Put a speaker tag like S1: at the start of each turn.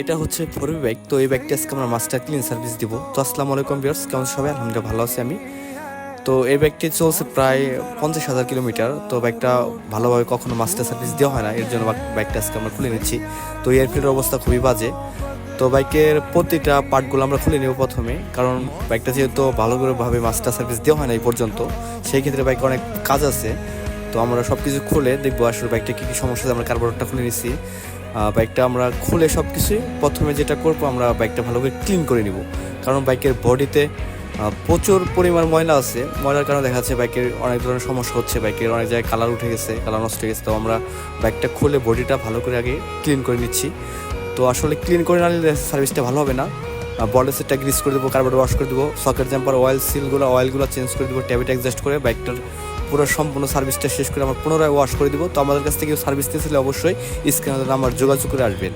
S1: এটা হচ্ছে ফোরবি বাইক। তো এই বাইকটা আজকে আমরা মাস্টার ক্লিন সার্ভিস দিব। তো আসসালামু আলাইকুম ভিউয়ার্স, কেমন সবাই? আলহামদুলিল্লাহ ভালো আছি আমি। তো এই বাইকটি চলছে প্রায় 50,000 কিলোমিটার। তো বাইকটা ভালোভাবে কখনো মাস্টার সার্ভিস দেওয়া হয় না, এর জন্য বাইকটা আজকে আমরা খুলে নিচ্ছি। তো এয়ার ফিল্টারের অবস্থা খুবই বাজে। তো বাইকের প্রতিটা পার্টগুলো আমরা খুলে নেব প্রথমে, কারণ বাইকটা যেহেতু ভালোভাবে মাস্টার সার্ভিস দেওয়া হয় না এই পর্যন্ত, সেই ক্ষেত্রে বাইকে অনেক কাজ আছে। তো আমরা সব কিছু খুলে দেখবো আসলে বাইকটা কী কী সমস্যা আছে। আমরা কার্বোরেটরটা খুলে নিচ্ছি। বাইকটা আমরা খুলে সব কিছুই প্রথমে যেটা করবো, আমরা বাইকটা ভালো করে ক্লিন করে নিব। কারণ বাইকের বডিতে প্রচুর পরিমাণ ময়লা আছে। ময়লার কারণে দেখা যাচ্ছে বাইকের অনেক ধরনের সমস্যা হচ্ছে, বাইকের অনেক জায়গায় কালার উঠে গেছে, কালার নষ্ট হয়ে গেছে। তো আমরা বাইকটা খুলে বডিটা ভালো করে আগে ক্লিন করে নিচ্ছি। তো আসলে ক্লিন করে না নিলে সার্ভিসটা ভালো হবে না। বডি সেটটা গ্রিস করে দেবো, কার্বোরেটর ওয়াশ করে দেবো, সকেট জাম্পার অয়েলগুলো চেঞ্জ করে দেবো, ট্যাবিটা অ্যাডজাস্ট করে বাইকটার পুরো সম্পূর্ণ সার্ভিসটা শেষ করে আমরা পুনরায় ওয়াশ করে দেবো। তো আমাদের কাছ থেকে সার্ভিস নিয়েছিলে অবশ্যই স্ক্রিনে নাম্বার যোগাযোগ করে আসবেন।